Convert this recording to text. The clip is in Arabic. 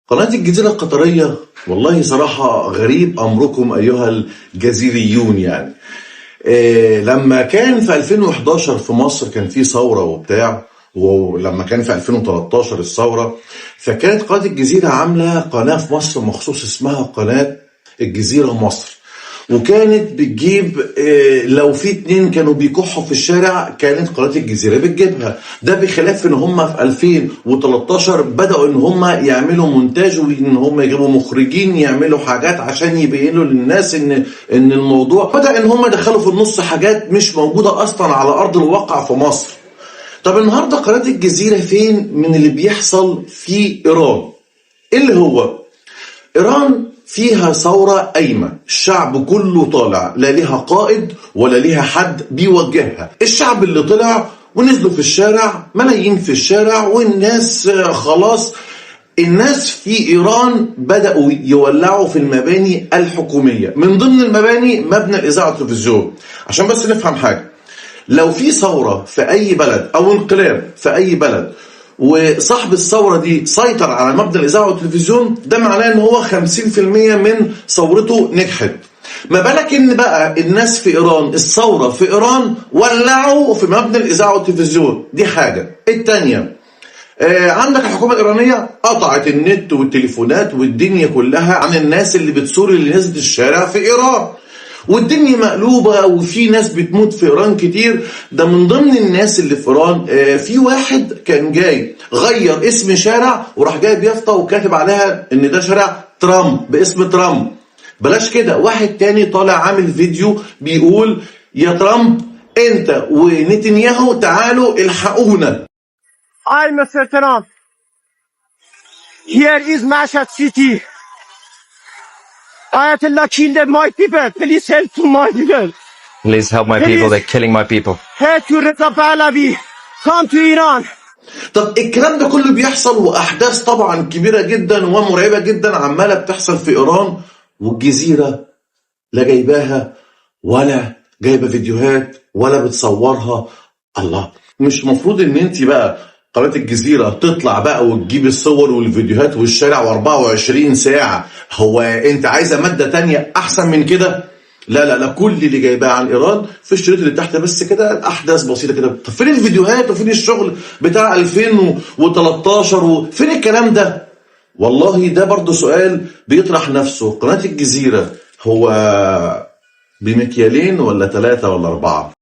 قناة الجزيرة القطرية، والله صراحة غريب أمركم أيها الجزيريون يعني. لما كان في 2011 في مصر كان في ثورة وبتاع، ولما كان في 2013 الثورة، فكانت قناة الجزيرة عاملة قناة في مصر مخصوص اسمها قناة الجزيرة مصر، وكانت بتجيب لو في 2 كانوا بيكحوا في الشارع كانت قناة الجزيرة بتجيبها. ده بخلاف ان هم في 2013 بدأوا ان هم يعملوا مونتاج وان هم يجيبوا مخرجين يعملوا حاجات عشان يبينوا للناس ان الموضوع بدأ ان هم يدخلوا في النص حاجات مش موجودة اصلا على ارض الواقع في مصر. طب النهاردة قناة الجزيرة فين من اللي بيحصل في ايران؟ اللي هو ايران فيها ثورة قايمة، الشعب كله طالع، لا ليها قائد ولا ليها حد بيوجهها. الشعب اللي طلع ونزلوا في الشارع، ملايين في الشارع، والناس خلاص. الناس في ايران بدأوا يولعوا في المباني الحكومية، من ضمن المباني مبنى الإذاعة والتلفزيون. عشان بس نفهم حاجة، لو في ثورة في أي بلد أو انقلاب في أي بلد وصاحب الثورة دي سيطر على مبنى الإذاعة والتلفزيون، ده معناه ان هو 50% من ثورته نجحت. ما بالك ان بقى الناس في ايران، الثورة في ايران ولعوا في مبنى الإذاعة والتلفزيون. دي حاجة. التانية، عندك الحكومة الإيرانية قطعت النت والتليفونات والدنيا كلها عن الناس اللي بتثور اللي نزلت الشارع في ايران، والدنيا مقلوبة وفي ناس بتموت في إيران كتير. ده من ضمن الناس اللي في إيران في واحد كان جاي غير اسم شارع وراح جاي بيافطة وكاتب عليها إن ده شارع ترامب باسم ترامب. بلاش كده، واحد تاني طالع عامل فيديو بيقول يا ترامب أنت ونتنياهو تعالوا الحقونا. I Mr. Trump, here is Mashhad city. Ayatollah killed my people. Please help to my people. Please help my people. They're killing my people. Help to Reza Pahlavi. Come to Iran. طب الكلام ده كله بيحصل وأحداث طبعا كبيرة جدا ومرعبة جدا عمالة بتحصل في إيران، والجزيرة لا جايباها ولا جايبة فيديوهات ولا بتصورها. الله، مش مفروض ان انت بقى قناة الجزيرة تطلع بقى وتجيب الصور والفيديوهات والشارع و24 ساعة؟ هو انت عايزة مادة تانية احسن من كده؟ لا لا لا، كل اللي جايباه عن ايران في الشريط اللي تحت بس كده، الاحداث بسيطة كده. طب فين الفيديوهات وفين الشغل بتاع 2013 وفين الكلام ده؟ والله ده برضو سؤال بيطرح نفسه. قناة الجزيرة هو بمكيالين ولا 3 ولا 4؟